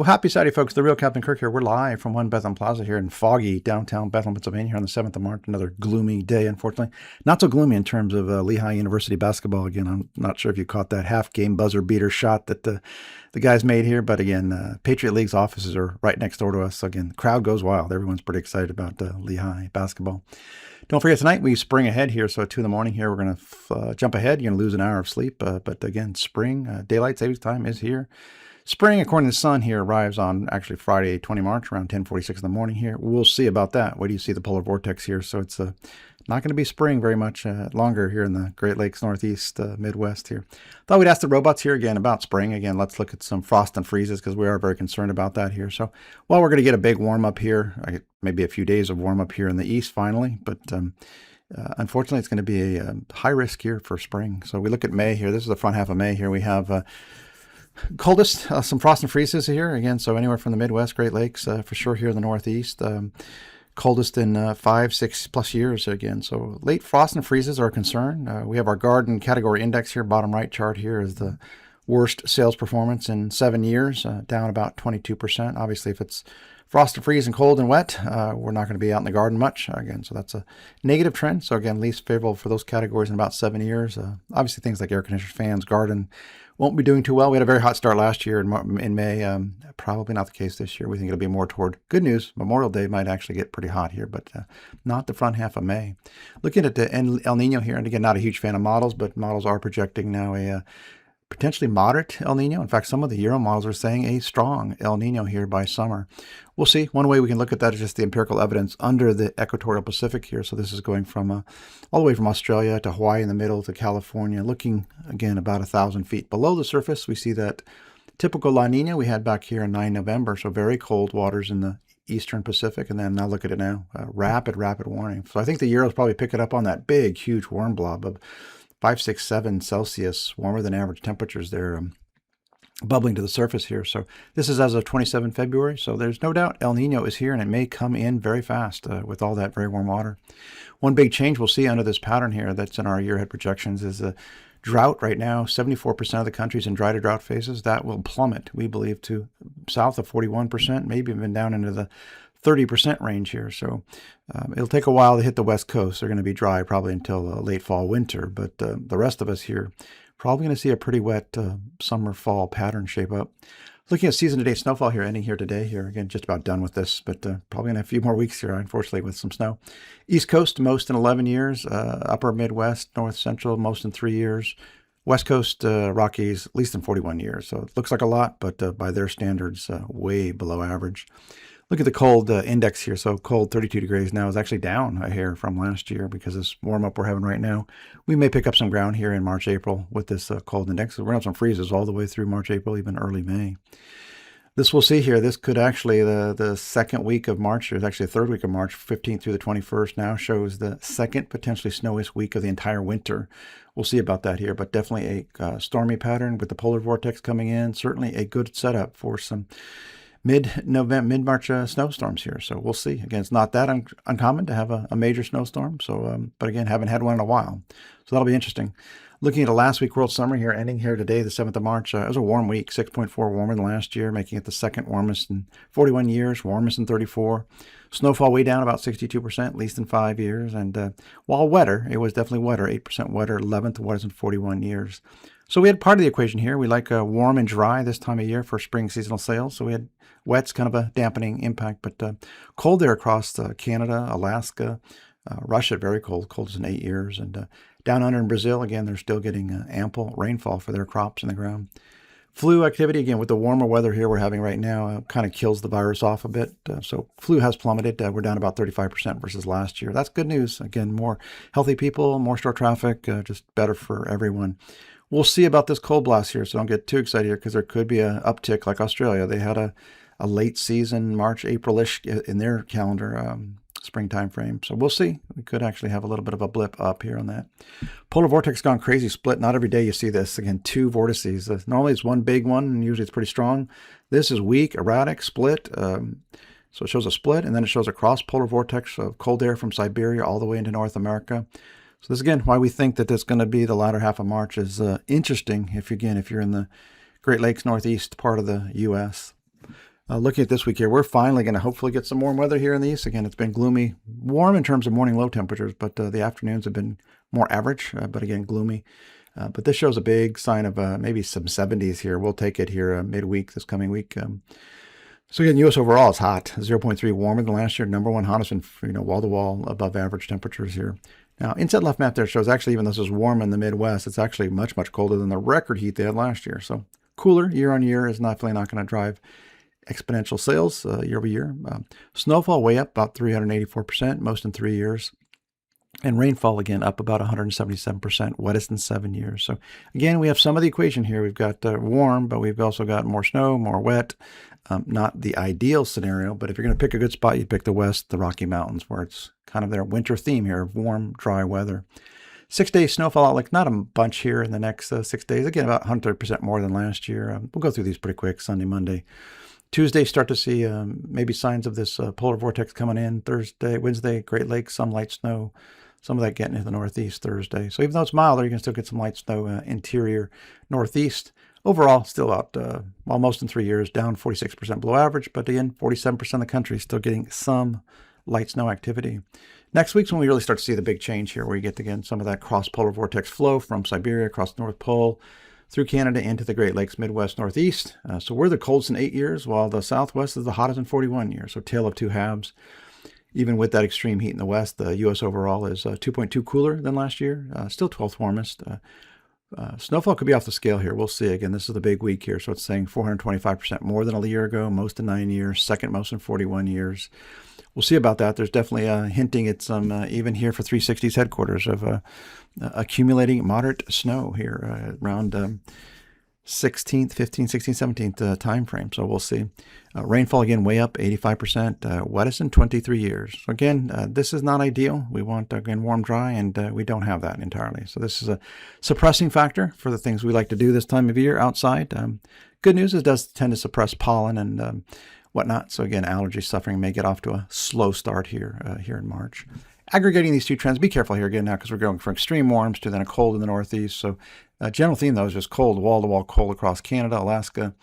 Well, happy Saturday, folks. The real Captain Kirk here. We're live from One Bethlehem Plaza here in foggy downtown Bethlehem, Pennsylvania, here on the 7th of March. Another gloomy day, unfortunately. Not so gloomy in terms of Lehigh University basketball. Again, I'm not sure if you caught that half-game buzzer beater shot that the guys made here. But again, Patriot League's offices are right next door to us. So again, the crowd goes wild. Everyone's pretty excited about Lehigh basketball. Don't forget, tonight we spring ahead here. So at 2 in the morning here, we're going to jump ahead. You're going to lose an hour of sleep. But again, spring, daylight savings time is here. Spring, according to the sun here, arrives on actually Friday, 20 March, around 10:46 in the morning here. We'll see about that. Wait do you see the polar vortex here? So it's not going to be spring very much longer here in the Great Lakes, Northeast, Midwest here. Thought we'd ask the robots here again about spring. Again, let's look at some frost and freezes because we are very concerned about that here. So while we're going to get a big warm up here, maybe a few days of warm up here in the east finally, but unfortunately, it's going to be a high risk here for spring. So we look at May here. This is the front half of May here. We have coldest, some frost and freezes here again. So anywhere from the Midwest, Great Lakes, for sure here in the Northeast. Coldest in 5-6+ years again. So late frost and freezes are a concern. We have our garden category index here. Bottom right chart here is the worst sales performance in 7 years, down about 22%. Obviously, if it's frost and freeze and cold and wet, we're not going to be out in the garden much again. So that's a negative trend. So again, least favorable for those categories in about 7 years. Obviously, things like air conditioners, fans, garden won't be doing too well. We had a very hot start last year in May. Probably not the case this year. We think it'll be more toward good news. Memorial Day might actually get pretty hot here, but not the front half of May. Looking at the El Nino here, and again, not a huge fan of models, but models are projecting now a potentially moderate El Nino. In fact, some of the Euro models are saying a strong El Nino here by summer. We'll see. One way we can look at that is just the empirical evidence under the equatorial Pacific here. So this is going from all the way from Australia to Hawaii in the middle to California, looking again about 1,000 feet below the surface. We see that typical La Nina we had back here in 9 November. So very cold waters in the eastern Pacific. And then now look at it now, rapid warming. So I think the Euro's probably picking up on that big, huge warm blob of 5, 6, 7 Celsius, warmer than average temperatures there, bubbling to the surface here. So this is as of 27 February. So there's no doubt El Nino is here, and it may come in very fast with all that very warm water. One big change we'll see under this pattern here that's in our year-ahead projections is a drought right now. 74% of the countries in dry to drought phases. That will plummet, we believe, to south of 41%, maybe even down into the 30% range here. So it'll take a while to hit the West Coast. They're going to be dry probably until late fall, winter. But the rest of us here probably going to see a pretty wet summer, fall pattern shape up. Looking at season-to-date snowfall here, ending here today here. Again, just about done with this, but probably going to have a few more weeks here, unfortunately, with some snow. East Coast, most in 11 years. Upper Midwest, North Central, most in 3 years. West Coast, Rockies, at least in 41 years. So it looks like a lot, but by their standards, way below average. Look at the cold index here. So cold, 32 degrees now, is actually down a hair from last year because this warm up we're having right now. We may pick up some ground here in March, April with this cold index. So we're going to have some freezes all the way through March, April, even early May. This we'll see here. This could actually, the second week of March, or actually the third week of March, 15th through the 21st now, shows the second potentially snowiest week of the entire winter. We'll see about that here, but definitely a stormy pattern with the polar vortex coming in. Certainly a good setup for some mid-November, mid-March snowstorms here. So we'll see. Again, it's not that uncommon to have a major snowstorm. So, but again, haven't had one in a while. So that'll be interesting. Looking at a last week world summer here, ending here today, the 7th of March. It was a warm week, 6.4 warmer than last year, making it the second warmest in 41 years, warmest in 34. Snowfall way down about 62%, least in 5 years. And while wetter, it was definitely wetter, 8% wetter, 11th wettest in 41 years. So we had part of the equation here. We like warm and dry this time of year for spring seasonal sales. So we had wet's kind of a dampening impact, but cold there across Canada, Alaska, Russia, very cold, coldest in 8 years. And down under in Brazil, again, they're still getting ample rainfall for their crops in the ground. Flu activity, again, with the warmer weather here we're having right now, kind of kills the virus off a bit. So flu has plummeted. We're down about 35% versus last year. That's good news. Again, more healthy people, more store traffic, just better for everyone. We'll see about this cold blast here, so don't get too excited here because there could be an uptick like Australia. They had a late season, March, April-ish in their calendar spring time frame. So we'll see. We could actually have a little bit of a blip up here on that. Polar vortex gone crazy split. Not every day you see this. Again, 2 vortices. Normally it's one big one, and usually it's pretty strong. This is weak, erratic, split. So it shows a split, and then it shows a cross polar vortex of cold air from Siberia all the way into North America. So this, again, why we think that it's going to be the latter half of March is interesting if you're in the Great Lakes Northeast part of the U.S. Looking at this week here, we're finally going to hopefully get some warm weather here in the east. Again, it's been gloomy, warm in terms of morning low temperatures, but the afternoons have been more average, but again, gloomy. But this shows a big sign of maybe some 70s here. We'll take it here midweek this coming week. So again, U.S. overall is hot, 0.3 warmer than last year. Number one hottest and wall-to-wall above average temperatures here. Now, inset left map there shows actually even though this is warm in the Midwest, it's actually much, much colder than the record heat they had last year. So cooler year on year is definitely not going to drive exponential sales year over year. Snowfall way up about 384%, most in 3 years. And rainfall, again, up about 177%, wettest in 7 years. So again, we have some of the equation here. We've got warm, but we've also got more snow, more wet. Not the ideal scenario, but if you're going to pick a good spot, you pick the West, the Rocky Mountains, where it's kind of their winter theme here of warm, dry weather. 6-day snowfall outlook, not a bunch here in the next 6 days. Again, about 130% more than last year. We'll go through these pretty quick. Sunday, Monday. Tuesday, start to see maybe signs of this polar vortex coming in. Thursday, Wednesday, Great Lakes, some light snow. Some of that getting into the northeast Thursday. So even though it's milder, you can still get some light snow interior northeast. Overall, still out, almost in 3 years, down 46% below average. But again, 47% of the country is still getting some light snow activity. Next week's when we really start to see the big change here, where you get, again, some of that cross-polar vortex flow from Siberia across the North Pole, through Canada into the Great Lakes, Midwest, Northeast. So we're the coldest in 8 years, while the Southwest is the hottest in 41 years. So tale of two halves. Even with that extreme heat in the West, the U.S. overall is 2.2 cooler than last year, still 12th warmest. Snowfall could be off the scale here. We'll see. Again, this is the big week here, so it's saying 425% more than a year ago, most in 9 years, second most in 41 years. We'll see about that. There's definitely hinting at some, even here for 360's headquarters, of accumulating moderate snow here around 16th, 15th, 16th, 17th time frame. So we'll see. Rainfall, again, way up, 85%, wettest in 23 years. So again, this is not ideal. We want, again, warm, dry, and we don't have that entirely. So this is a suppressing factor for the things we like to do this time of year outside. Good news is it does tend to suppress pollen and whatnot. So again, allergy suffering may get off to a slow start here in March. Aggregating these two trends, be careful here again now because we're going from extreme warms to then a cold in the Northeast. So general theme, though, is just cold, wall-to-wall cold across Canada, Alaska,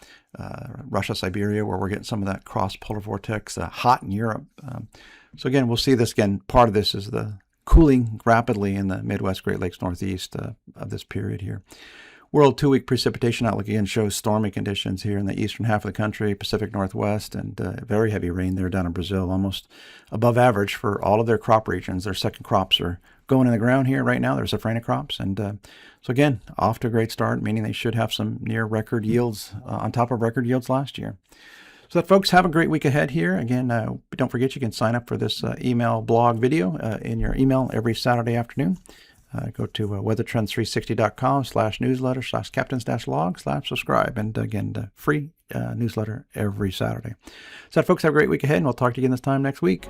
Russia, Siberia, where we're getting some of that cross-polar vortex, hot in Europe. So again, we'll see this again. Part of this is the cooling rapidly in the Midwest, Great Lakes, Northeast of this period here. World 2-week precipitation outlook again shows stormy conditions here in the eastern half of the country, Pacific Northwest, and very heavy rain there down in Brazil, almost above average for all of their crop regions. Their second crops are going in the ground here right now. There's safrana crops. And so again, off to a great start, meaning they should have some near record yields on top of record yields last year. So that, folks, have a great week ahead here. Again, don't forget you can sign up for this email blog video in your email every Saturday afternoon. Go to weathertrend360.com/newsletter/captains-log/subscribe. And again, the free newsletter every Saturday. So that, folks, have a great week ahead, and we'll talk to you again this time next week.